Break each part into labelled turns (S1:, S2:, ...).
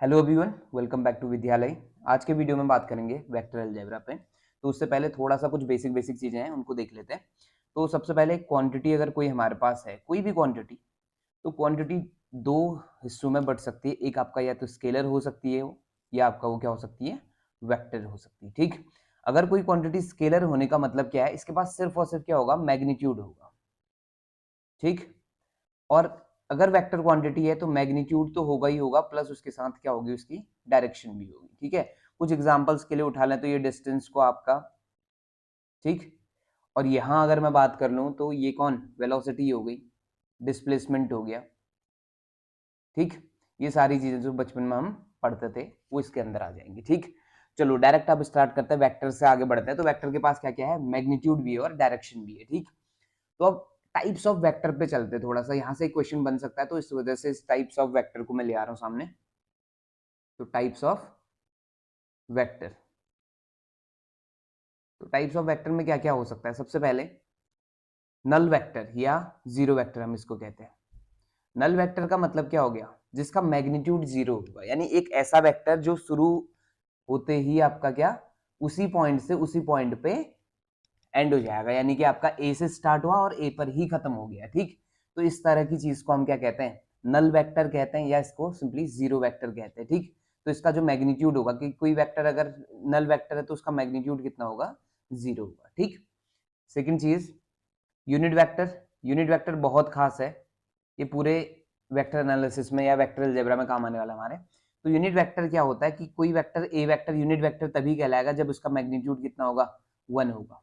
S1: Hello everyone, welcome back to Vidyalaya. आज के video में बात करेंगे वेक्टर अलजेब्रा पे। तो उससे पहले थोड़ा सा कुछ बेसिक बेसिक चीज़ें हैं, उनको देख लेते हैं। तो सबसे पहले क्वांटिटी अगर कोई हमारे पास है, कोई भी क्वांटिटी, तो क्वांटिटी दो हिस्सों में बट सकती है। एक आपका या तो स्केलर हो सकती है वो, या आपका वो क्या हो सकती है, वेक्टर हो सकती है। ठीक, अगर कोई क्वांटिटी स्केलर होने का मतलब क्या है, इसके पास सिर्फ और सिर्फ क्या होगा, मैग्नीट्यूड होगा। ठीक, और अगर वेक्टर क्वांटिटी है तो मैग्नीट्यूड तो होगा ही होगा, प्लस उसके साथ क्या होगी, उसकी डायरेक्शन भी होगी। ठीक है, कुछ एग्जांपल्स के लिए उठा लें तो ये डिस्टेंस को आपका, ठीक, और यहां अगर मैं बात कर लूं तो ये कौन, वेलोसिटी हो गई, डिस्प्लेसमेंट हो गया। ठीक, ये सारी चीजें जो बचपन में हम पढ़ते थे वो इसके अंदर आ जाएंगी। ठीक, चलो डायरेक्ट अब स्टार्ट करते हैं, वेक्टर से आगे बढ़ते हैं। तो वेक्टर के पास क्या क्या है, मैग्नीट्यूड भी है और डायरेक्शन भी है। ठीक, तो अब टाइप्स ऑफ वेक्टर पे चलते, थोड़ा सा यहाँ से क्वेश्चन बन सकता है, तो इस वजह से इस टाइप्स ऑफ वेक्टर को मैं ले आ रहा हूँ सामने। तो टाइप्स ऑफ वेक्टर, तो टाइप्स ऑफ वेक्टर में क्या क्या हो सकता है, सबसे पहले नल वेक्टर या जीरो वेक्टर हम इसको कहते हैं। नल वेक्टर का मतलब क्या हो गया, जिसका मैग्नीट्यूड जीरो होगा, यानी एक ऐसा वेक्टर जो शुरू होते ही आपका क्या, उसी पॉइंट से उसी पॉइंट पे एंड हो जाएगा, यानी कि आपका ए से स्टार्ट हुआ और ए पर ही खत्म हो गया। ठीक, तो इस तरह की चीज को हम क्या कहते हैं, नल वेक्टर कहते हैं, या इसको सिंपली जीरो वेक्टर कहते हैं। ठीक, तो इसका जो मैग्नीट्यूड होगा, कि कोई वेक्टर अगर नल वेक्टर है तो उसका मैग्नीट्यूड कितना होगा, जीरो होगा। ठीक, सेकंड चीज, यूनिट वेक्टर। यूनिट वेक्टर बहुत खास है, ये पूरे वेक्टर एनालिसिस में या वेक्टर अलजेब्रा में काम आने वाला हमारे। तो यूनिट वेक्टर क्या होता है कि कोई vector A vector unit vector तभी कहलाएगा जब उसका मैग्नीट्यूड कितना होगा, वन होगा।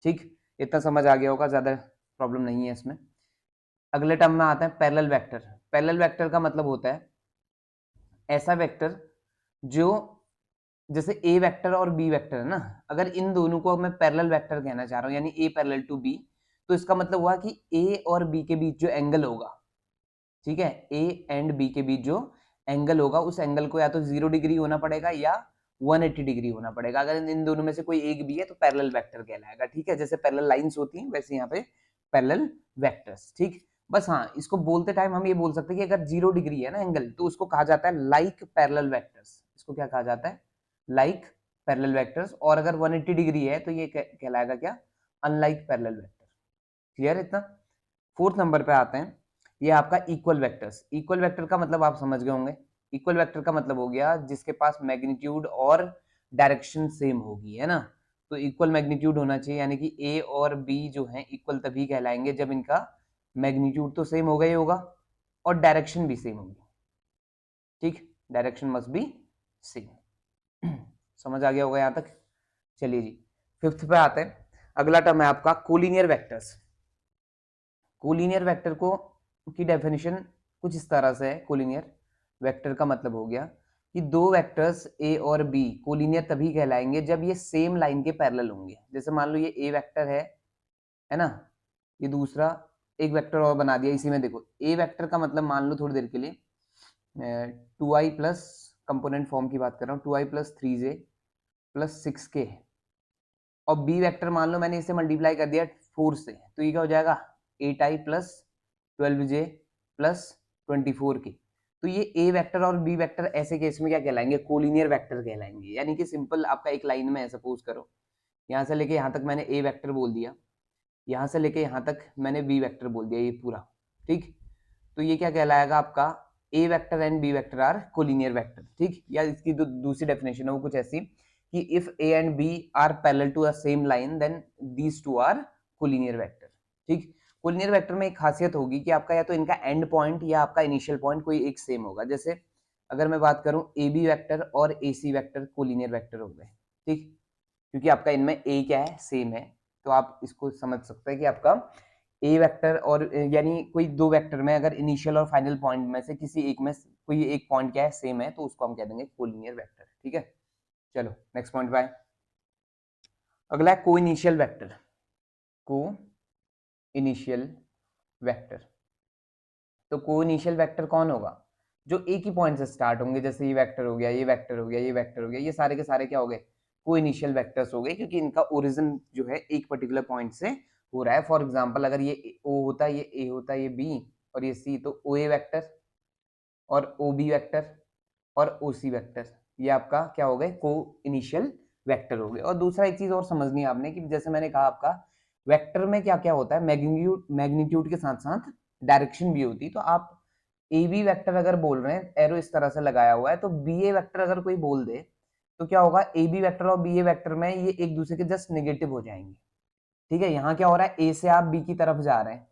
S1: ठीक, इतना समझ आ गया होगा, ज्यादा प्रॉब्लम नहीं है इसमें। अगले टर्म में आता है पैरेलल वेक्टर। पैरेलल वेक्टर का मतलब होता है ऐसा वेक्टर जो, जैसे ए वेक्टर और बी वेक्टर है ना, अगर इन दोनों को मैं पैरेलल वेक्टर कहना चाह रहा हूं, यानी ए पैरेलल टू बी, तो इसका मतलब हुआ कि ए और बी के बीच जो एंगल होगा, ठीक है, ए एंड बी के बीच जो एंगल होगा, उस एंगल को या तो 0 डिग्री होना पड़ेगा या 180 डिग्री होना पड़ेगा। अगर इन दोनों में से कोई एक भी है तो पैरेलल वेक्टर कहलाएगा। ठीक है, जैसे पैरेलल लाइंस होती हैं वैसे यहाँ पे पैरेलल वेक्टर्स। ठीक, बस हाँ, इसको बोलते टाइम हम ये बोल सकते हैं कि अगर 0 डिग्री है ना एंगल, तो उसको कहा जाता है लाइक पैरेलल वेक्टर्स। इसको क्या कहा जाता है, लाइक पैरेलल वेक्टर्स। और अगर 180 डिग्री है तो ये कहलाएगा क्या, अनलाइक पैरेलल वेक्टर। क्लियर इतना। फोर्थ नंबर पे आते हैं, ये आपका इक्वल वेक्टर्स। इक्वल वेक्टर का मतलब आप समझ गए होंगे। इक्वल वेक्टर का मतलब हो गया जिसके पास मैग्नीट्यूड और डायरेक्शन सेम होगी, है ना। तो इक्वल मैग्नीट्यूड होना चाहिए, यानी कि ए और बी जो है इक्वल तभी कहलाएंगे जब इनका मैग्नीट्यूड तो सेम होगा ही होगा और डायरेक्शन भी सेम होगी। ठीक, डायरेक्शन मस्ट बी सेम। समझ आ गया होगा यहां तक। चलिए जी, फिफ्थ पे आते हैं। अगला टर्म है आपका कोलिनियर वेक्टर्स। कोलिनियर वेक्टर को की डेफिनेशन कुछ इस तरह से है। कोलिनियर वेक्टर का मतलब हो गया कि दो वेक्टर्स ए और बी कोलिनियर तभी कहलाएंगे जब ये सेम लाइन के पैरेलल होंगे। जैसे मान लो ये ए वेक्टर है ना, ये दूसरा एक वेक्टर और बना दिया इसी में। देखो ए वेक्टर का मतलब मान लो थोड़ी देर के लिए 2i प्लस, कंपोनेंट फॉर्म की बात कर रहा हूँ, 2i plus 3j plus 6k, और बी वेक्टर मान लो मैंने इसे मल्टीप्लाई कर दिया 4 से, तो ये क्या हो जाएगा, 8i plus 12j plus 24k। तो ये ए वेक्टर और बी वेक्टर ऐसे केस में क्या कहलाएंगे, कोलिनियर वेक्टर कहलाएंगे। यानी कि सिंपल आपका एक लाइन में है, सपोज करो यहाँ से लेके यहाँ तक मैंने ए वेक्टर बोल दिया, यहाँ से लेके यहाँ तक मैंने बी वेक्टर बोल दिया, ये पूरा। ठीक, तो ये क्या कहलाएगा आपका, A vector and B vector are collinear vector. ठीक, या इसकी दूसरी डेफिनेशन है वो कुछ ऐसी कि if A and B are parallel to a same line then these two are collinear vector. ठीक, कोलिनियर वेक्टर में एक खासियत होगी कि आपका या तो इनका एंड पॉइंट या आपका इनिशियल पॉइंट कोई एक सेम होगा। जैसे अगर मैं बात करूं ए बी वेक्टर और ए सी वेक्टर कोलिनियर वेक्टर हो गए। ठीक, क्योंकि आपका इनमें ए क्या है, सेम है, तो आप इसको समझ सकते हैं कि आपका ए वेक्टर और यानी कोई दो वेक्टर में अगर इनिशियल और फाइनल पॉइंट में से किसी एक में कोई एक पॉइंट क्या है, सेम है, तो उसको हम कह देंगे कोलिनियर वेक्टर। ठीक है, चलो नेक्स्ट पॉइंट पे आए। अगला है को इनिशियल वेक्टर। को इनिशियल वेक्टर, तो को इनिशियल वेक्टर कौन होगा, जो एक ही पॉइंट से स्टार्ट होंगे। जैसे ये वेक्टर हो गया, ये वेक्टर हो गया, ये वेक्टर हो गया, ये सारे के सारे क्या हो गए, को इनिशियल वेक्टर्स हो गए, क्योंकि इनका ओरिजिन जो है एक पर्टिकुलर पॉइंट से हो रहा है। फॉर एग्जाम्पल अगर ये ओ होता, ये ए होता, ये बी और ये सी, तो ओ ए वेक्टर और ओ बी वेक्टर, और ओसी वेक्टर, ये आपका क्या हो गए, को इनिशियल वेक्टर हो गए। और दूसरा एक चीज और समझनी है आपने कि जैसे मैंने कहा आपका वेक्टर में क्या क्या होता है, मैग्नीट्यूड के साथ साथ डायरेक्शन भी होती है। तो आप ए बी वेक्टर अगर बोल रहे हैं, एरो इस तरह से लगाया हुआ है, तो बी ए वेक्टर अगर कोई बोल दे तो क्या होगा, ए बी वेक्टर और बी ए वेक्टर में ये एक दूसरे के जस्ट नेगेटिव हो जाएंगे। ठीक है, यहाँ क्या हो रहा है, ए से आप बी की तरफ जा रहे हैं,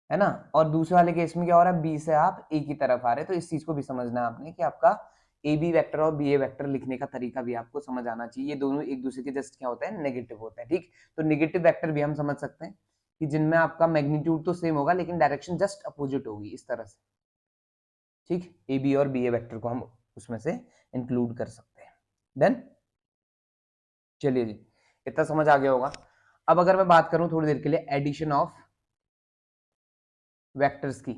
S1: है ना, और दूसरे वाले केस में क्या हो रहा है, बी से आप ए की तरफ आ रहे हैं। तो इस चीज को भी समझना है आपने कि आपका ए बी वेक्टर और बी ए वेक्टर लिखने का तरीका भी आपको समझ आना चाहिए। ये दोनों एक दूसरे के जस्ट क्या होते हैं, नेगेटिव होते हैं। ठीक, तो नेगेटिव वेक्टर भी हम समझ सकते हैं कि जिनमें आपका मैग्नीट्यूड तो सेम होगा लेकिन डायरेक्शन जस्ट अपोजिट होगी, इस तरह से। ठीक, ए बी और बी ए वेक्टर को हम उसमें से इंक्लूड कर सकते हैं। डन, चलिए जी, इतना समझ आ गया होगा। अब अगर मैं बात करूं थोड़ी देर के लिए एडिशन ऑफ वेक्टर्स की,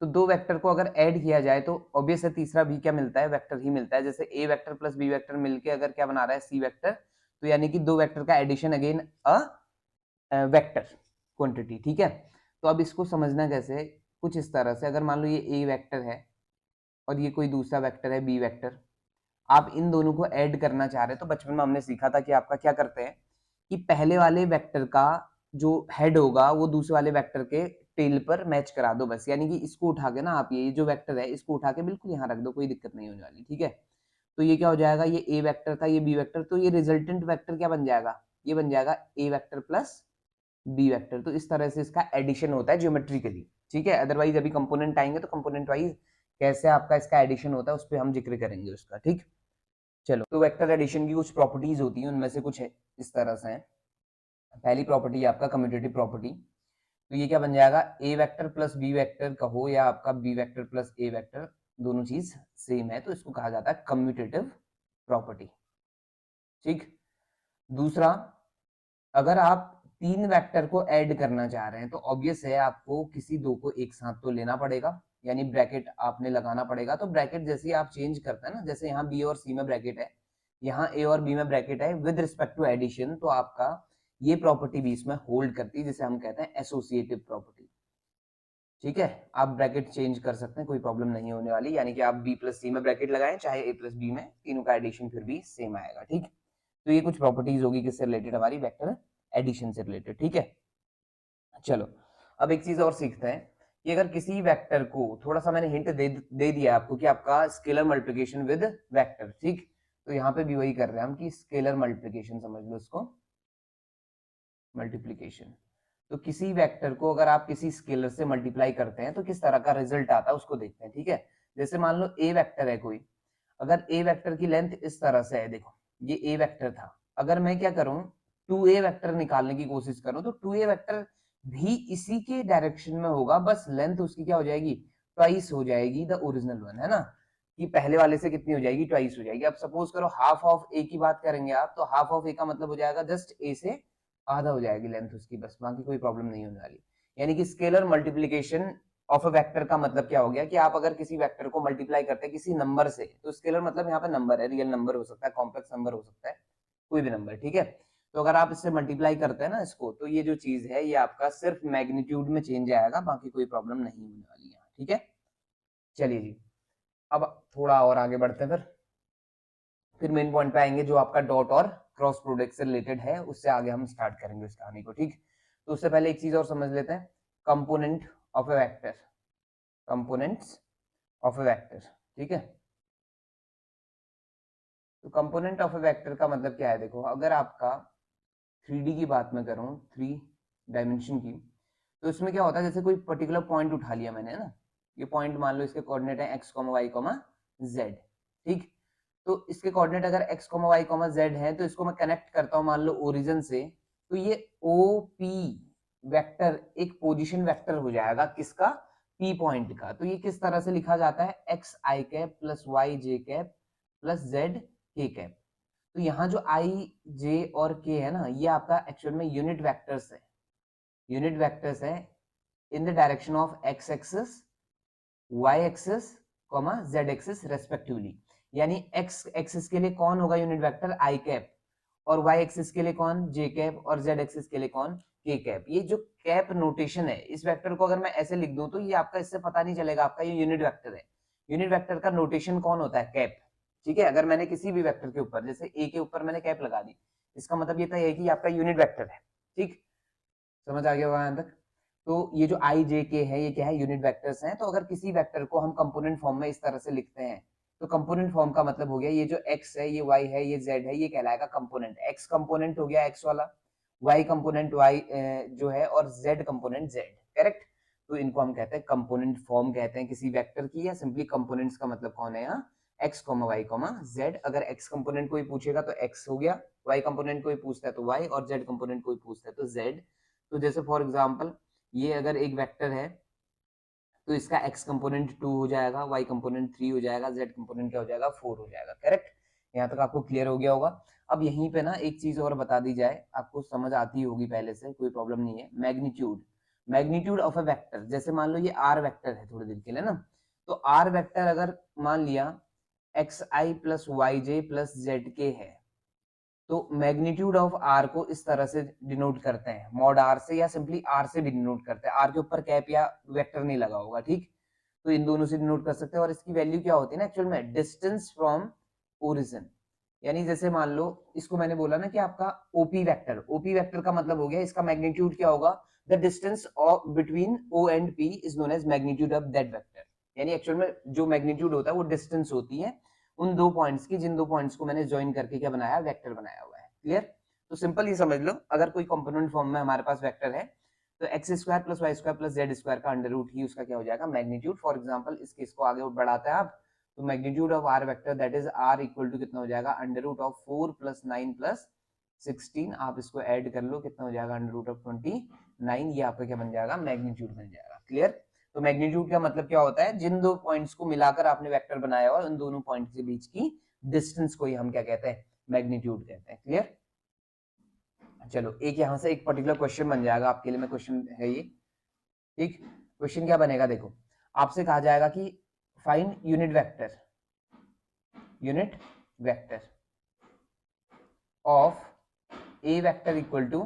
S1: तो दो वेक्टर को अगर ऐड किया जाए तो ऑब्वियस है तीसरा भी क्या मिलता है, वेक्टर ही मिलता है। जैसे ए वेक्टर प्लस बी वेक्टर मिलके अगर क्या बना रहा है, सी वेक्टर, तो यानी कि दो वेक्टर का addition again a vector quantity. ठीक है, तो अब इसको समझना कैसे, कुछ इस तरह से, अगर मान लो ये ए वेक्टर है और ये कोई दूसरा वेक्टर है बी वेक्टर, आप इन दोनों को ऐड करना चाह रहे हैं, तो बचपन में हमने सीखा था कि आपका क्या करते हैं कि पहले वाले वेक्टर का जो हेड होगा वो दूसरे वाले वेक्टर के टेल पर मैच करा दो बस। यानी कि इसको उठा के ना आप, ये जो वेक्टर है इसको उठा के बिल्कुल यहाँ रख दो, कोई दिक्कत नहीं होने वाली। ठीक है, तो ये क्या हो जाएगा, ये ए वेक्टर था, ये बी वेक्टर, तो ये रिजल्टेंट वेक्टर क्या बन जाएगा, ये बन जाएगा ए वेक्टर प्लस बी वेक्टर। तो इस तरह से इसका एडिशन होता है ज्योमेट्रिकली। ठीक है, अदरवाइज अभी कंपोनेंट आएंगे तो कंपोनेंट वाइज कैसे आपका इसका एडिशन होता है उस पर हम जिक्र करेंगे उसका। ठीक, चलो, तो वेक्टर एडिशन की कुछ प्रॉपर्टीज होती हैं, उनमें से कुछ है इस तरह से है। पहली प्रॉपर्टी आपका कम्यूटेटिव प्रॉपर्टी, तो ये क्या बन जाएगा, ए वेक्टर प्लस बी वेक्टर कहो या आपका बी वेक्टर प्लस ए वेक्टर, दोनों चीज सेम है, तो इसको कहा जाता है कम्यूटेटिव प्रॉपर्टी। ठीक, दूसरा, अगर आप तीन वेक्टर को ऐड करना चाह रहे हैं तो ऑब्वियस है आपको किसी दो को एक साथ तो लेना पड़ेगा, यानी ब्रैकेट आपने लगाना पड़ेगा। तो ब्रैकेट जैसे ही आप चेंज करते हैं ना, जैसे यहाँ बी और सी में ब्रैकेट है, यहाँ ए और बी में ब्रैकेट है, विद रिस्पेक्ट टू एडिशन, तो आपका ये प्रॉपर्टी भी इसमें होल्ड करती है, जिसे हम कहते हैं एसोसिएटिव प्रॉपर्टी। ठीक है, आप ब्रैकेट चेंज कर सकते हैं, कोई प्रॉब्लम नहीं होने वाली, यानी कि आप बी प्लस सी में ब्रैकेट लगाएं चाहे ए प्लस बी में, तीनों का एडिशन फिर भी सेम आएगा। ठीक, तो ये कुछ प्रॉपर्टीज होगी किससे रिलेटेड, हमारी वेक्टर एडिशन से रिलेटेड। ठीक है, चलो, अब एक चीज और सीखते हैं कि अगर किसी वेक्टर को, थोड़ा सा मैंने हिंट दे दिया आपको कि आपका स्केलर मल्टीप्लिकेशन विद वेक्टर। ठीक, तो यहाँ पे भी वही कर रहे हैं हम कि स्केलर मल्टीप्लिकेशन, समझ लो इसको मल्टीप्लिकेशन। तो किसी वेक्टर को अगर आप किसी स्केलर से मल्टीप्लाई करते हैं तो किस तरह का रिजल्ट आता है उसको देखते हैं। ठीक है, जैसे मान लो ए वेक्टर है कोई, अगर ए वेक्टर की लेंथ इस तरह से है, देखो ये ए वेक्टर था, अगर मैं क्या करूं, 2a वेक्टर निकालने की कोशिश करूं, तो 2a वेक्टर भी इसी के डायरेक्शन में होगा, बस लेंथ उसकी क्या हो जाएगी, ट्वाइस हो जाएगी द ओरिजिनल वन, है ना, कि पहले वाले से कितनी हो जाएगी, ट्वाइस हो जाएगी। अब सपोज करो हाफ ऑफ ए की बात करेंगे आप, तो हाफ ऑफ ए का मतलब हो जाएगा जस्ट ए से आधा हो जाएगी लेंथ उसकी, बस, बाकी कोई प्रॉब्लम नहीं होने वाली। यानी कि scalar multiplication of a vector का मतलब क्या हो गया कि आप अगर किसी वेक्टर को मल्टीप्लाई करते हैं किसी नंबर से, तो स्केलर मतलब यहाँ पे नंबर है, रियल नंबर हो सकता है, कॉम्प्लेक्स नंबर हो सकता है, कोई भी नंबर। ठीक है, तो अगर आप इससे मल्टीप्लाई करते हैं ना इसको, तो ये जो चीज है ये आपका सिर्फ मैग्नीट्यूड में चेंज आएगा, बाकी कोई प्रॉब्लम नहीं होने वाली है। ठीक है, चलिए जी, अब थोड़ा और आगे बढ़ते हैं, फिर मेन पॉइंट पे आएंगे जो आपका डॉट और क्रॉस प्रोडक्ट से रिलेटेड है, उससे आगे हम स्टार्ट करेंगे उस कहानी को। ठीक, तो उससे पहले एक चीज और समझ लेते हैं, component of a vector, components of a vector. ठीक है, तो कंपोनेंट ऑफ ए वेक्टर का मतलब क्या है, देखो अगर आपका 3D की बात मैं करूं, 3 डायमेंशन की, तो इसमें क्या होता है, जैसे कोई पर्टिकुलर पॉइंट उठा लिया मैंने, है ना, ये पॉइंट मान लो इसके कोऑर्डिनेट है x, y, z। ठीक, तो इसके कोऑर्डिनेट अगर x, y, z है, तो इसको मैं कनेक्ट करता हूं मान लो ओरिजिन से, तो ये OP वेक्टर एक पोजीशन वेक्टर हो जाएगा, किसका, P पॉइंट का। तो ये किस तरह से लिखा जाता है, x i cap plus y j cap plus z k cap. तो यहाँ जो i j और k है ना, ये आपका एक्चुअल में यूनिट वेक्टर्स है, यूनिट वेक्टर्स है in the direction of x axis, y axis, z axis respectively. यानी x एक्सिस के लिए कौन होगा यूनिट वेक्टर, i कैप, और y एक्सिस के लिए कौन, j कैप, और z एक्सिस के लिए कौन, k कैप। ये जो कैप नोटेशन है, इस वेक्टर को अगर मैं ऐसे लिख दूं तो ये आपका, इससे पता नहीं चलेगा आपका ये यूनिट वेक्टर है, यूनिट वेक्टर का नोटेशन कौन होता है? कैप। ठीक है, अगर मैंने किसी भी वेक्टर के ऊपर, जैसे ए के ऊपर मैंने कैप लगा दी, इसका मतलब ये था कि आपका यूनिट वेक्टर है। ठीक, समझ आ गया होगा यहाँ तक? तो ये जो आई जे के है, ये क्या है? यूनिट वेक्टर्स हैं। तो अगर किसी वेक्टर को हम कंपोनेंट फॉर्म में इस तरह से लिखते हैं, तो कंपोनेंट फॉर्म का मतलब हो गया ये जो एक्स है, ये वाई है, ये जेड है, ये कहलाएगा कंपोनेंट। एक्स कंपोनेंट हो गया एक्स वाला, वाई कंपोनेंट वाई जो है, और जेड कंपोनेंट जेड। करेक्ट? तो इनको हम कहते हैं कंपोनेंट फॉर्म कहते हैं किसी वेक्टर की, या सिंपली कंपोनेंट्स का मतलब कौन है यहाँ? X comma Y comma Z. अगर एक्स कंपोनेंट कोई पूछेगा तो एक्स हो गया, वाई कंपोनेंट कोई पूछता है तो वाई, और जेड कंपोनेंट कोई पूछता है तो जेड। तो जैसे फॉर एग्जांपल ये अगर एक वेक्टर है, तो इसका x कंपोनेंट 2 हो जाएगा, y कंपोनेंट 3 हो जाएगा, z कंपोनेंट क्या हो जाएगा? 4 हो जाएगा। करेक्ट? यहाँ तक आपको क्लियर हो गया होगा। अब यहीं पे ना एक चीज और बता दी जाए, आपको समझ आती होगी पहले से, कोई प्रॉब्लम नहीं है। Magnitude, magnitude of a vector. जैसे मान लो ये r वेक्टर है थोड़ी देर के लिए ना, तो r वेक्टर अगर मान लिया xi plus yj plus zk है, तो मैग्नीट्यूड ऑफ आर को इस तरह से डिनोट करते हैं, मॉड आर से, या सिंपली आर से भी डिनोट करते हैं। आर के ऊपर कैप या वेक्टर नहीं लगा होगा, ठीक? तो इन दोनों से डिनोट कर सकते हैं। और इसकी वैल्यू क्या होती है ना एक्चुअल में? Distance from origin. यानी जैसे मान लो इसको मैंने बोला ना कि आपका ओपी वेक्टर, ओपी वेक्टर का मतलब हो गया इसका मैग्नीट्यूड क्या होगा? The distance of between O and P is known as magnitude of that vector. यानी एक्चुअल में जो मैग्नीट्यूड होता है वो डिस्टेंस होती है उन दो पॉइंट्स की, जिन दो पॉइंट्स को मैंने ज्वाइन करके क्या बनाया? वेक्टर बनाया हुआ है। क्लियर? तो सिंपल ये समझ लो, अगर कोई कंपोनेंट फॉर्म में हमारे पास वेक्टर है, तो X square plus Y square plus Z square का अंडर रूट ही उसका क्या हो जाएगा? मैग्नीट्यूड। फॉर एग्जांपल इस केस को आगे बढ़ाते हैं आप, तो magnitude of R vector that is R equal to कितना हो जाएगा? Under root of 4 plus 9 plus 16। आप इसको ऐड कर लो, कितना हो जाएगा? Under root of 29। ये आपका क्या बन जाएगा? मैग्नीट्यूड बन जाएगा। क्लियर? तो मैग्नीट्यूड का मतलब क्या होता है? जिन दो पॉइंट्स को मिलाकर आपने वेक्टर बनाया हुआ, उन दोनों पॉइंट्स के बीच की डिस्टेंस को ही हम क्या कहते हैं? मैग्नीट्यूड कहते हैं। क्लियर? चलो एक यहां से एक पर्टिकुलर क्वेश्चन बन जाएगा आपके लिए, मैं क्वेश्चन है ये। ठीक, क्वेश्चन क्या बनेगा? देखो, आपसे कहा जाएगा कि find unit vector, unit vector of a vector equal to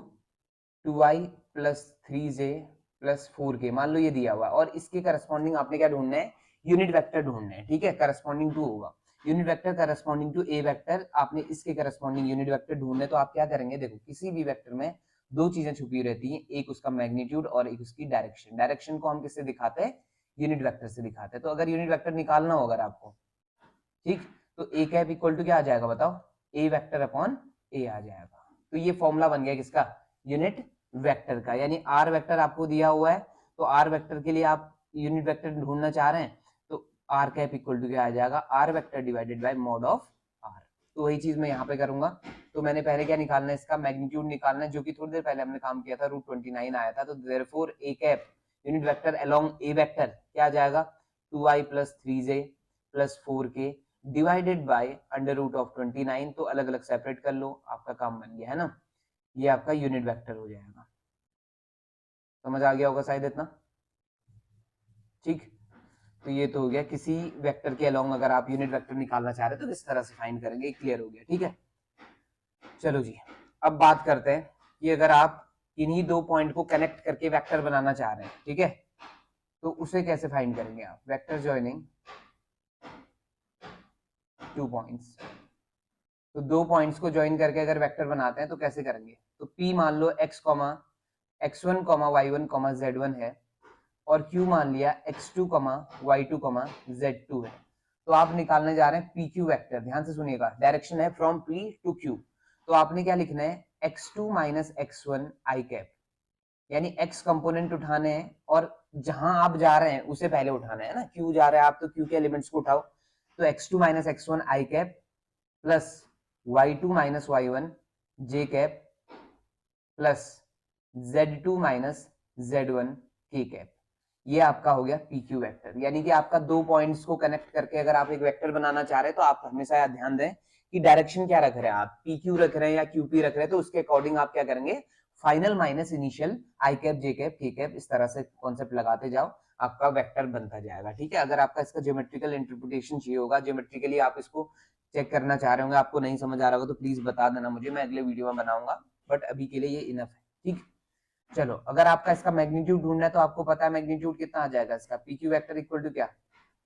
S1: 2i plus 3j plus 4k। मान लो ये दिया हुआ, और इसके करस्पॉन्डिंग आपने क्या ढूंढना है? यूनिट वेक्टर ढूंढना है। ठीक है, करस्पॉन्डिंग टू होगा unit vector corresponding to a vector. आपने इसके करस्पॉन्डिंग यूनिट वेक्टर ढूंढने, तो आप क्या करेंगे? देखो, किसी भी वेक्टर में दो चीजें छुपी रहती हैं, एक उसका मैग्नीट्यूड और एक उसकी डायरेक्शन। डायरेक्शन को हम किससे दिखाते हैं? यूनिट वेक्टर से दिखाते हैं। तो अगर यूनिट वेक्टर निकालना होगा आपको, ठीक, तो ए कैप इक्वल टू क्या आ जाएगा? बताओ, ए वेक्टर अपॉन ए आ जाएगा। तो ये फॉर्मूला बन गया किसका? यूनिट वेक्टर का। यानी आर वेक्टर आपको दिया हुआ है, तो आर वेक्टर के लिए आप यूनिट वेक्टर ढूंढना चाह रहे हैं, तो आर कैप इक्वल टू क्या आ जाएगा? R vector divided by mod of R. तो वही चीज मैं यहाँ पे करूंगा। तो मैंने पहले क्या निकालना है? इसका मैग्नीट्यूड निकालना है, जो कि थोड़ी देर पहले हमने काम किया था, √29 आया था। तो therefore a cap unit vector along a vector क्या आ जाएगा? 2i plus 3j plus 4k divided by under root of 29। तो अलग अलग सेपरेट कर लो, आपका काम बन गया है ना। ये आपका यूनिट वेक्टर हो जाएगा। समझ आ गया होगा शायद इतना। ठीक, तो ये तो हो गया किसी वेक्टर के अलोंग अगर आप यूनिट वेक्टर निकालना चाह रहे हो तो किस तरह से फाइंड करेंगे, क्लियर हो गया। ठीक है, चलो जी, अब बात करते हैं कि अगर आप इन्हीं दो पॉइंट को कनेक्ट करके वेक्टर बनाना चाह रहे हैं, ठीक है, तो उसे कैसे फाइंड करेंगे आप? Vector joining two points. तो दो पॉइंट्स को ज्वाइन करके अगर वेक्टर बनाते हैं तो कैसे करेंगे? तो P मान लो x comma x1 y1 z1 है, और Q मान लिया x2 y2 z2 है। तो आप निकालने जा रहे हैं PQ वेक्टर। ध्यान से सुनिएगा, डायरेक्शन है फ्रॉम P टू Q। तो आपने क्या लिखना है? x2 minus x1 i cap, यानी x कंपोनेंट उठाने हैं, और जहां आप जा रहे हैं उसे पहले उठाना है ना। Q जा रहे हैं आप, तो Q के एलिमेंट्स को उठाओ। तो x2 minus x1 i cap plus y2 minus y1 j cap plus z2 minus z1 k cap. ये आपका हो गया PQ वेक्टर। यानी कि आपका दो पॉइंट्स को कनेक्ट करके अगर आप एक वेक्टर बनाना चाह रहे हैं, तो आप हमेशा याद ध्यान दें कि डायरेक्शन क्या रख रहे हैं आप, PQ रख रहे हैं या QP रख रहे हैं, तो उसके अकॉर्डिंग आप क्या करेंगे? फाइनल माइनस इनिशियल आई कैप जे कैप के कैप, इस तरह से कॉन्सेप्ट लगाते जाओ, आपका वेक्टर बनता जाएगा। ठीक है, अगर आपका इसका ज्योमेट्रिकल इंटरप्रिटेशन चाहिए होगा, ज्योमेट्रिकली आप इसको चेक करना चाह रहे होंगे, आपको नहीं समझ आ रहा होगा, तो प्लीज बता देना मुझे, मैं अगले वीडियो में बनाऊंगा। बट अभी के लिए ये इनफ है। ठीक, चलो, अगर आपका इसका मैग्नीट्यूड ढूंढना है, तो आपको पता है मैग्नीट्यूड कितना आ जाएगा इसका? PQ वेक्टर इक्वल टू क्या?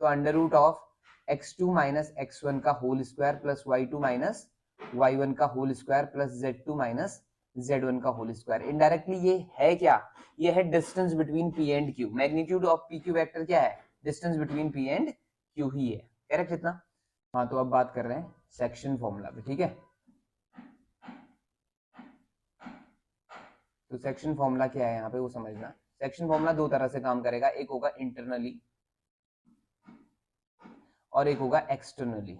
S1: तो under root of x2 minus x1 का whole square plus y2 minus y1 का whole square plus z2 minus z1 का होल स्क्वायर। इनडायरेक्टली ये है क्या, ये है distance between p and q। Magnitude of pq vector क्या है, distance between p and q ही है। करेक्ट इतना। हाँ तो अब बात कर रहे हैं सेक्शन फॉर्मूला पे, ठीक है। तो सेक्शन फॉर्मूला क्या है यहाँ पे वो समझना। सेक्शन फॉर्मूला दो तरह से काम करेगा, एक होगा इंटरनली और एक होगा एक्सटर्नली।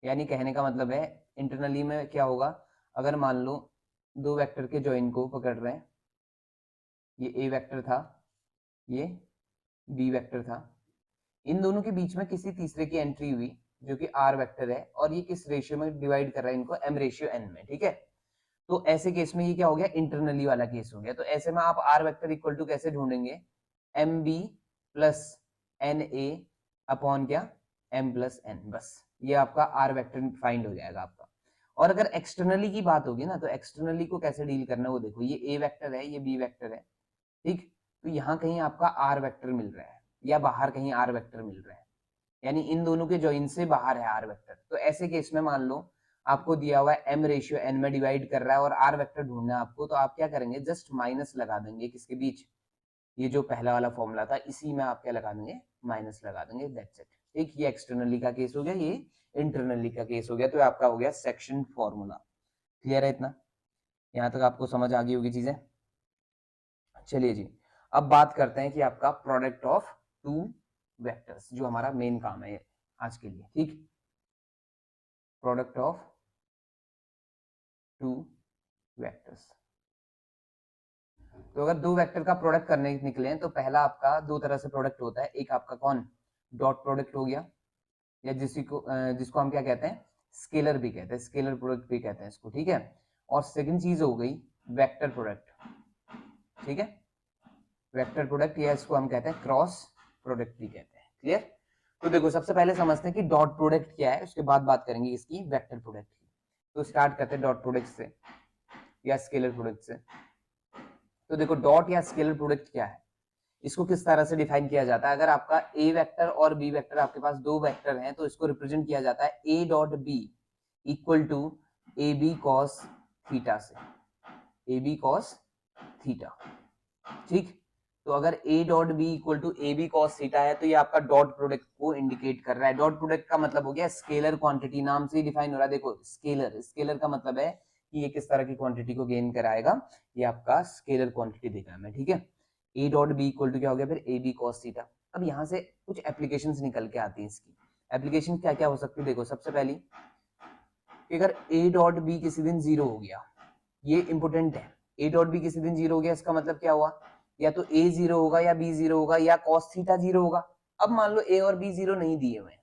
S1: यानी कहने का मतलब है इंटरनली में क्या होगा, अगर मान लो दो वेक्टर के जॉइन को पकड़ रहे हैं, ये ए वेक्टर था, ये बी वेक्टर था, इन दोनों के बीच में किसी तीसरे की एंट्री हुई जो कि आर वेक्टर है, और ये किस रेशियो में डिवाइड कर रहा है इनको, एम रेशियो एन में, ठीक है। तो ऐसे केस में ये क्या हो गया, इंटरनली वाला केस हो गया। तो ऐसे में आप आर वेक्टर इक्वल टू कैसे ढूंढेंगे, M B plus N A upon क्या, एम प्लस एन, बस ये आपका आर वेक्टर फाइंड हो जाएगा आपका। और अगर एक्सटर्नली की बात होगी ना, तो एक्सटर्नली को कैसे डील करना है वो देखो, ये ए वेक्टर है, ये बी वेक्टर है, ठीक। तो यहाँ कहीं आपका आर वेक्टर मिल रहा है या बाहर कहीं आर वेक्टर मिल रहा है, यानी इन दोनों के जॉइन से बाहर है आर वेक्टर। तो ऐसे केस में मान लो आपको दिया हुआ है एम रेशियो एन में डिवाइड कर रहा है और आर वेक्टर ढूंढना है आपको, तो आप क्या करेंगे, जस्ट माइनस लगा देंगे किसके बीच, ये जो पहला वाला फॉर्मूला था इसी में आप क्या लगा देंगे, माइनस लगा देंगे, दैट्स इट। ठीक, ये एक्सटर्नली का केस हो गया, ये इंटरनली का केस हो गया। तो आपका हो गया सेक्शन फॉर्मूला। क्लियर है इतना, यहाँ तक आपको समझ आ गई होगी चीजें। चलिए जी, अब बात करते हैं कि आपका प्रोडक्ट ऑफ टू वेक्टर्स, जो हमारा मेन काम है आज के लिए, ठीक। Product of two vectors. तो अगर दो वेक्टर का प्रोडक्ट करने निकले हैं तो पहला आपका दो तरह से प्रोडक्ट होता है, एक आपका कौन, डॉट प्रोडक्ट हो गया, या जिसको हम क्या कहते हैं, स्केलर भी कहते हैं, स्केलर प्रोडक्ट भी कहते हैं इसको, ठीक है। और सेकंड चीज हो गई वेक्टर प्रोडक्ट, ठीक है। वेक्टर प्रोडक्ट या इसको हम कहते हैं क्रॉस प्रोडक्ट भी कहते हैं। क्लियर। तो देखो सबसे पहले समझते हैं कि डॉट प्रोडक्ट क्या है, उसके बाद बात करेंगे इसकी वेक्टर प्रोडक्ट की। तो स्टार्ट करते हैं डॉट प्रोडक्ट से या स्केलर प्रोडक्ट से। तो देखो डॉट या स्केलर प्रोडक्ट क्या है, इसको किस तरह से डिफाइन किया जाता है। अगर आपका ए वेक्टर और बी वेक्टर, आपके पास दो वेक्टर हैं, तो इसको रिप्रेजेंट किया जाता है A dot B equal to A B cos theta से, ए बी कॉस थीटा, ठीक। तो अगर a dot B equal to A B cos theta है तो ये आपका डॉट प्रोडक्ट को इंडिकेट कर रहा है। डॉट प्रोडक्ट का मतलब हो गया स्केलर क्वांटिटी, नाम से ही डिफाइन हो रहा है। देखो स्केलर, स्केलर का मतलब है कि ये किस तरह की क्वांटिटी को गेन कराएगा, ये आपका स्केलर क्वांटिटी देगा हमें, ठीक है। a dot B equal to क्या हो गया फिर ए बी कॉस थीटा। अब यहाँ से कुछ एप्लीकेशंस निकल के आती हैं इसकी। एप्लीकेशन क्या क्या हो सकती है, देखो सबसे पहली कि अगर a डॉट बी किसी दिन जीरो हो गया, ये इंपोर्टेंट है, a डॉट बी किसी दिन जीरो हो गया, इसका मतलब क्या हुआ, या तो a जीरो होगा या b जीरो होगा या cos थीटा जीरो होगा। अब मान लो a और b जीरो नहीं दिए हुए हैं,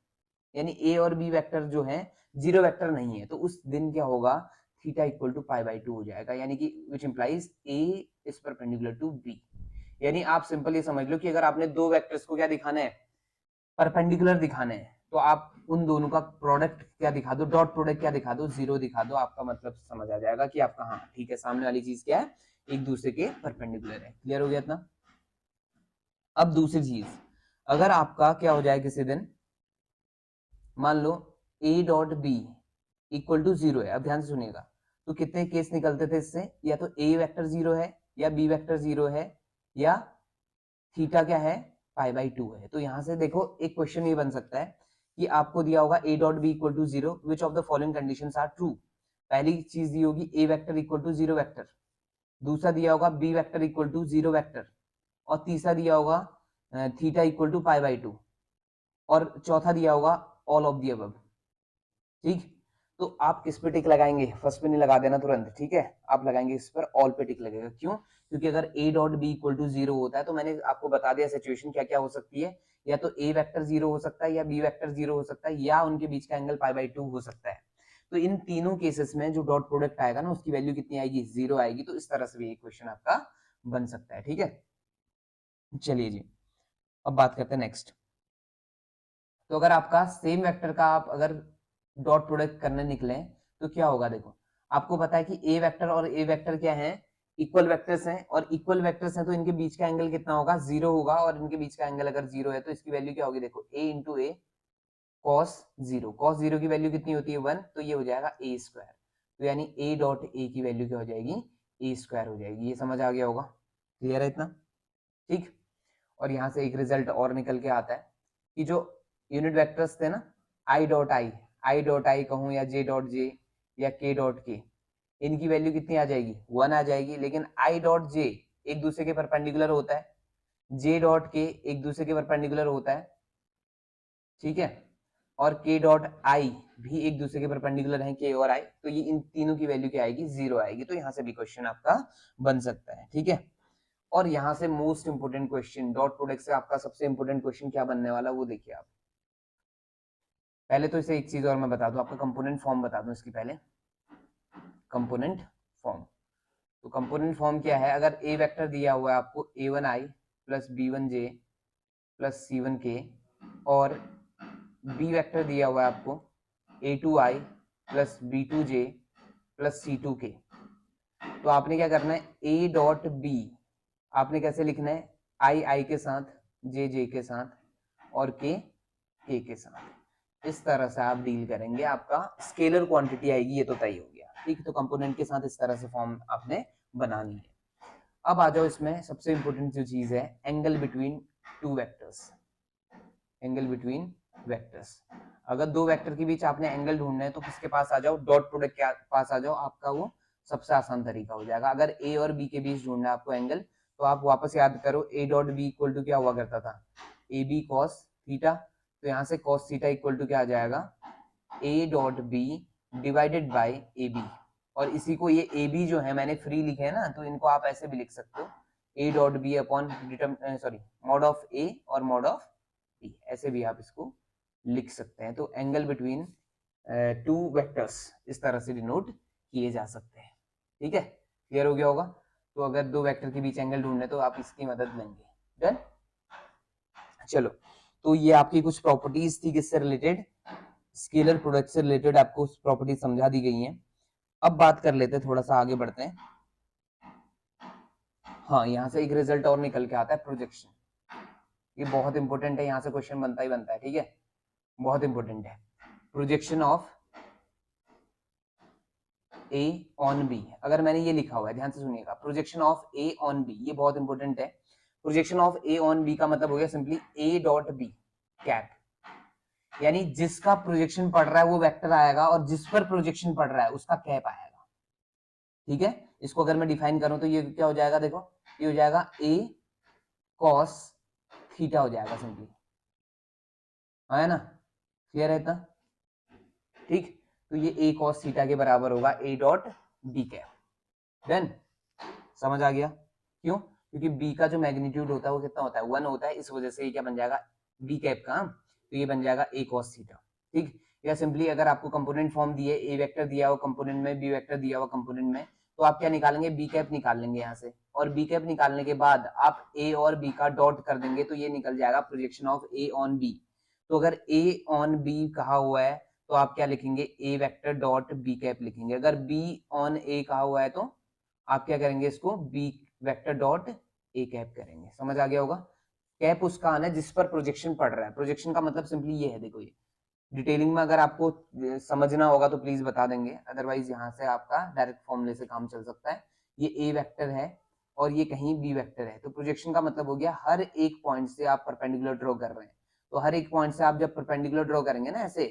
S1: यानी a और b वेक्टर जो है जीरो वेक्टर नहीं है, तो उस दिन क्या होगा, theta equal to pi by 2 हो जाएगा, यानी कि which implies a is perpendicular to b। यानी आप सिंपल ये समझ लो कि अगर आपने दो वेक्टर्स को क्या दिखाना है, परपेंडिकुलर दिखाने हैं, तो आप उन दोनों का प्रोडक्ट क्या दिखा दो, डॉट प्रोडक्ट क्या दिखा दो, जीरो दिखा दो, आपका मतलब समझ आ जाएगा कि आपका हाँ ठीक है, सामने वाली चीज क्या है, एक दूसरे के परपेंडिकुलर है। क्लियर हो गया इतना। अब दूसरी चीज, अगर आपका क्या हो जाए किसी दिन, मान लो a dot B equal to zero है, अब ध्यान से सुनिएगा, तो कितने केस निकलते थे इससे, या तो a वेक्टर जीरो है या b वेक्टर जीरो है या थीटा क्या है, पाई बाई 2 है। तो यहां से देखो एक क्वेश्चन ये बन सकता है कि आपको दिया होगा a dot B equal to zero, which of the following conditions are true. पहली चीज दी होगी a vector equal to zero vector, दूसरा दिया होगा b vector equal to zero vector, और तीसरा दिया होगा theta equal to pi by 2, और चौथा दिया होगा ऑल ऑफ दी अबव, ठीक। तो आप किस पे टिक लगाएंगे, फर्स्ट पे नहीं लगा देना तुरंत, ठीक है, आप लगाएंगे इस पर ऑल पे टिक लगेगा। क्यों, क्योंकि अगर a dot B equal to zero होता है तो मैंने आपको बता दिया सिचुएशन क्या क्या हो सकती है, या तो a वेक्टर जीरो हो सकता है या b वेक्टर जीरो हो सकता है या उनके बीच का एंगल पाई बाई 2 हो सकता है। तो इन तीनों केसेस में जो डॉट प्रोडक्ट आएगा ना, उसकी वैल्यू कितनी आएगी, जीरो आएगी। तो इस तरह से भी एक क्वेश्चन आपका बन सकता है, ठीक है। चलिए जी, अब बात करते हैं नेक्स्ट। तो अगर आपका सेम वेक्टर का आप अगर डॉट प्रोडक्ट करने निकले तो क्या होगा, देखो आपको पता है कि ए वेक्टर और ए वेक्टर क्या है, इक्वल वेक्टर्स हैं, और इक्वल वेक्टर्स हैं तो इनके बीच का एंगल कितना होगा, जीरो होगा, और इनके बीच का एंगल अगर जीरो है तो इसकी वैल्यू क्या होगी, देखो ए इंटू ए cos 0 की वैल्यू कितनी होती है 1, तो ये हो जाएगा a स्क्वायर, तो यानी a डॉट a की वैल्यू क्या हो जाएगी a स्क्वायर हो जाएगी। ये समझ आ गया होगा, क्लियर है इतना, ठीक। और यहाँ से एक रिजल्ट और निकल के आता है कि जो यूनिट वेक्टर्स थे ना आई डॉट आई कहूँ या जे डॉट जे या के डॉट के, इनकी वैल्यू कितनी आ जाएगी 1 आ जाएगी, लेकिन आई डॉट जे एक दूसरे के परपेंडिकुलर होता है, जे डॉट के एक दूसरे के परपेंडिकुलर होता है, ठीक है, और के डॉट आई भी एक दूसरे के परपेंडिकुलर हैं, के और आई, तो ये इन तीनों की वैल्यू क्या आएगी 0 आएगी। तो यहाँ से भी क्वेश्चन आपका बन सकता है, ठीक है। और यहाँ से most important question, dot product से आपका सबसे इंपोर्टेंट क्वेश्चन क्या बनने वाला वो देखिए आप। पहले तो इसे एक चीज और मैं बता दूं, आपका कंपोनेंट फॉर्म बता दूं इसकी पहले। कंपोनेंट फॉर्म, तो कंपोनेंट फॉर्म क्या है, अगर ए वेक्टर दिया हुआ है आपको a1i plus b1j plus c1k, और बी वेक्टर दिया हुआ है आपको a2i plus b2j plus c2k, तो आपने क्या करना है a डॉट b आपने कैसे लिखना है आई के साथ, जे के साथ और के के साथ, इस तरह से आप डील करेंगे, आपका स्केलर क्वांटिटी आएगी, ये तो तय हो गया, ठीक। तो कंपोनेंट के साथ इस तरह से फॉर्म आपने बनानी है। अब आ जाओ इसमें सबसे इंपॉर्टेंट जो चीज है, angle between two vectors. Angle between vectors, अगर दो वेक्टर के बीच आपने एंगल ढूंढना है तो किसके पास आ जाओ, डॉट प्रोडक्ट के पास आ जाओ, आपका वो सबसे आसान तरीका हो जाएगा। अगर ए और बी के बीच ढूंढना है आपको एंगल, तो आप वापस याद करो A dot B equal to क्या हुआ करता था, ए बी कॉस थीटा, तो यहाँ से कॉस थीटा इक्वल टू क्या आ जाएगा A dot B divided by A B, और इसी को ये ए बी जो है मैंने फ्री लिखे है ना, तो इनको आप ऐसे भी लिख सकते हो A dot B upon mod of A और मॉड ऑफ बी, ऐसे भी आप इसको लिख सकते हैं। तो एंगल बिटवीन टू वेक्टर्स इस तरह से डिनोट किए जा सकते हैं, ठीक है, क्लियर हो गया होगा। तो अगर दो वेक्टर के बीच एंगल ढूंढने तो आप इसकी मदद लेंगे, डन। चलो, तो ये आपकी कुछ प्रॉपर्टीज थी किससे रिलेटेड, स्केलर प्रोडक्ट से रिलेटेड आपको प्रॉपर्टीज समझा दी गई हैं। अब बात कर लेते हैं, थोड़ा सा आगे बढ़ते हैं। हाँ, यहाँ से एक रिजल्ट और निकल के आता है, प्रोजेक्शन। ये बहुत इंपॉर्टेंट है, यहाँ से क्वेश्चन बनता ही बनता है, ठीक है, बहुत इंपॉर्टेंट है। Projection of A on B, अगर मैंने ये लिखा हुआ है ध्यान से सुनिएगा, projection of A on B, ये बहुत इंपॉर्टेंट है। Projection of A on B का मतलब हो गया simply A dot B cap, यानी जिसका प्रोजेक्शन पड़ रहा है वो वेक्टर आएगा, और जिस पर प्रोजेक्शन पड़ रहा है उसका कैप आएगा, ठीक है। इसको अगर मैं डिफाइन करूं तो ये क्या हो जाएगा, देखो ये हो जाएगा ए कॉस थीटा हो जाएगा सिंपली, है ना, क्लियर है इतना, ठीक। तो ये ए कॉस थीटा के बराबर होगा A dot B cap, done, समझ आ गया। क्यों, क्योंकि बी का जो मैग्नीट्यूड होता है वो कितना होता है 1 होता है, इस वजह से ये क्या बन जाएगा बी कैप का, तो ये बन जाएगा ए कॉस थीटा, ठीक। या सिंपली अगर आपको कंपोनेंट फॉर्म दिए, ए वेक्टर दिया हुआ कंपोनेंट में, बी वेक्टर दिया हुआ कंपोनेंट में, तो आप क्या निकालेंगे बी कैप निकाल लेंगे यहाँ से, और बी कैप निकालने के बाद आप ए और बी का डॉट कर देंगे, तो ये निकल जाएगा projection of A on B. तो अगर ए ऑन बी कहा हुआ है तो आप क्या लिखेंगे ए वेक्टर डॉट बी कैप लिखेंगे, अगर बी ऑन ए कहा हुआ है तो आप क्या करेंगे इसको B vector dot A cap करेंगे, समझ आ गया होगा। कैप उसका आना है जिस पर प्रोजेक्शन पड़ रहा है, प्रोजेक्शन का मतलब सिंपली ये है, देखो ये डिटेलिंग में अगर आपको समझना होगा तो प्लीज बता देंगे, अदरवाइज यहाँ से आपका डायरेक्ट फॉर्मूले से काम चल सकता है। ये ए वेक्टर है और ये कहीं बी वेक्टर है, तो प्रोजेक्शन का मतलब हो गया हर एक पॉइंट से आप परपेंडिकुलर ड्रॉ कर रहे हैं, तो हर एक पॉइंट से आप जब परपेंडिकुलर ड्रॉ करेंगे ना ऐसे,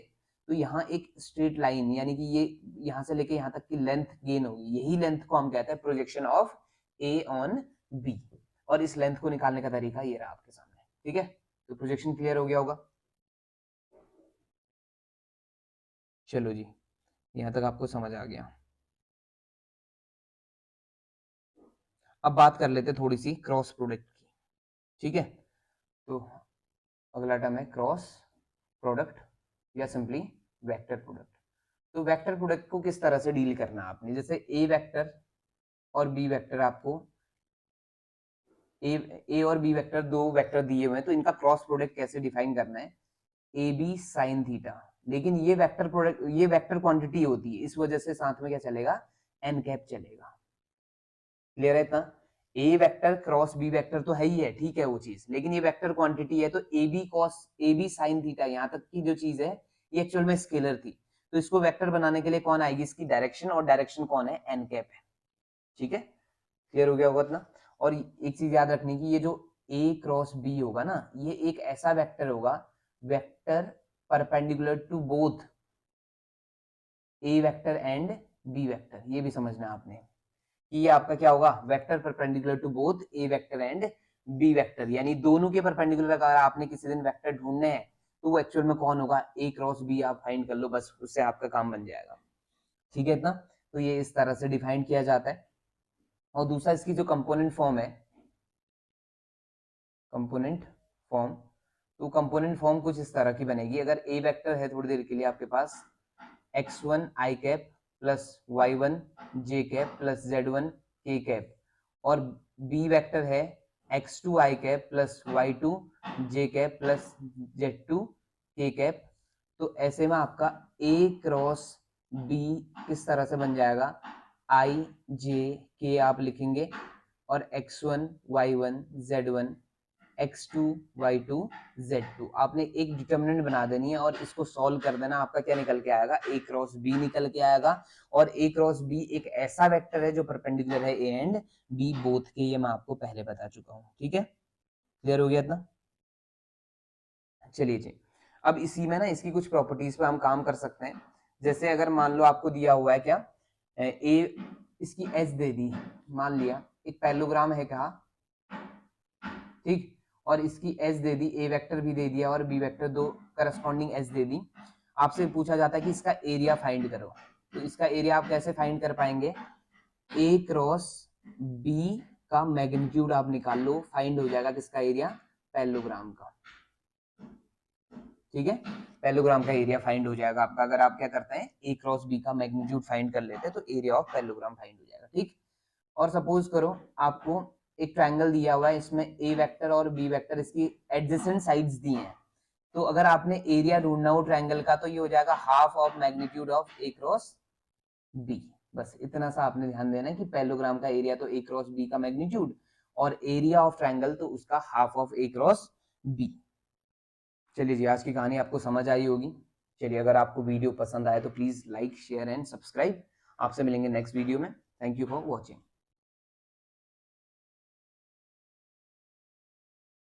S1: तो यहाँ एक स्ट्रेट लाइन, यानी कि ये यहाँ से लेके यहाँ तक की लेंथ गेन होगी, यही लेंथ को हम कहते हैं projection of A on B, और इस लेंथ को निकालने का तरीका ये रहा आपके सामने, ठीक है। तो प्रोजेक्शन क्लियर हो गया होगा। चलो जी, यहाँ तक आपको समझ आ गया। अब बात कर लेते थोड़ी सी क्रॉस प्रोडक्ट की, ठीक है। तो अगला टर्म है क्रॉस प्रोडक्ट या सिंपली वेक्टर प्रोडक्ट। तो वेक्टर प्रोडक्ट को किस तरह से डील करना है आपने, जैसे ए वेक्टर और बी वेक्टर, आपको ए और बी वेक्टर दो वेक्टर दिए हुए हैं, तो इनका क्रॉस प्रोडक्ट कैसे डिफाइन करना है, ए बी साइन थीटा, लेकिन ये वेक्टर प्रोडक्ट, ये वेक्टर क्वांटिटी होती है, इस वजह से साथ में क्या चलेगा एन कैप चलेगा, क्लियर है इतना। ए वेक्टर क्रॉस बी वेक्टर तो है ही है, ठीक है वो चीज, लेकिन ये वेक्टर क्वांटिटी है, तो A B cos A B sine theta यहाँ तक की जो चीज है ये एक्चुअल में स्केलर थी, तो इसको वेक्टर बनाने के लिए कौन आएगी, इसकी डायरेक्शन, और डायरेक्शन कौन है, एन कैप है। ठीक है, क्लियर हो गया होगा इतना। और एक चीज याद रखनी की, ये जो ए क्रॉस बी होगा ना, ये एक ऐसा वेक्टर होगा, vector perpendicular to both A vector and B vector, ये भी समझना आपने कि ये आपका क्या होगा, vector perpendicular to both A vector and B vector, यानी दोनों के परपेंडिकुलर अगर आपने किसी दिन वेक्टर ढूंढने हैं तो वो एक्चुअल में कौन होगा, ए क्रॉस बी आप फाइंड कर लो, बस उससे आपका काम बन जाएगा। ठीक है इतना, तो ये इस तरह से डिफाइन किया जाता है। और दूसरा इसकी जो कंपोनेंट फॉर्म है, कंपोनेंट फॉर्म, तो कंपोनेंट फॉर्म कुछ इस तरह की बनेगी, अगर ए वेक्टर है थोड़ी देर के लिए आपके पास x1 i cap plus y1 j cap plus z1 k cap, और b वेक्टर है x2 i cap plus y2 j cap plus z2 k cap, तो ऐसे में आपका a क्रॉस b किस तरह से बन जाएगा, i j k आप लिखेंगे, और x1 y1 z1 x2 y2 z2 आपने एक डिटर्मिनेंट बना देनी है और इसको सॉल्व कर देना, आपका क्या निकल के आएगा, a क्रॉस b निकल के आएगा। और a क्रॉस b एक ऐसा वेक्टर है जो परपेंडिकुलर है a एंड b बोथ के, ये मैं आपको पहले बता चुका हूँ। ठीक है, क्लियर हो गया इतना। चलिए जी, अब इसी में ना इसकी कुछ प्रॉपर्टीज पे हम काम कर सकते हैं। जैसे अगर मान लो आपको दिया हुआ है क्या, ए इसकी एच दे दी, मान लिया एक पैरेललोग्राम है कहा, ठीक, और इसकी एच दे दी, ए वेक्टर भी दे दिया और बी वेक्टर, दो करस्पॉन्डिंग एच दे दी। आपसे पूछा जाता है कि इसका एरिया फाइंड करो, तो इसका एरिया आप कैसे फाइंड कर पाएंगे, ए क्रॉस बी का मैग्नीट्यूड आप निकाल लो, फाइंड हो जाएगा किसका एरिया, पैरेललोग्राम का। ठीक है, पैरेललोग्राम का एरिया फाइंड हो जाएगा आपका, अगर आप क्या करते हैं ए क्रॉस बी का मैग्नीट्यूड फाइंड कर लेते हैं तो एरिया ऑफ पैरेललोग्राम फाइंड हो जाएगा। ठीक, और सपोज करो आपको एक ट्रायंगल दिया हुआ है, इसमें ए वेक्टर और बी वेक्टर इसकी एडजेसेंट साइड्स दी हैं, तो अगर आपने एरिया ढूंढना हो ट्रायंगल का तो ये हो जाएगा half of magnitude of A cross B. बस इतना सा आपने ध्यान देना है कि पैरेललोग्राम का एरिया तो ए क्रॉस बी का मैग्नीट्यूड, और एरिया ऑफ ट्रायंगल तो उसका half of A cross B. चलिए जी, आज की कहानी आपको समझ आई होगी। चलिए, अगर आपको वीडियो पसंद आए तो please like share and subscribe. आपसे मिलेंगे नेक्स्ट वीडियो में। Thank you for watching.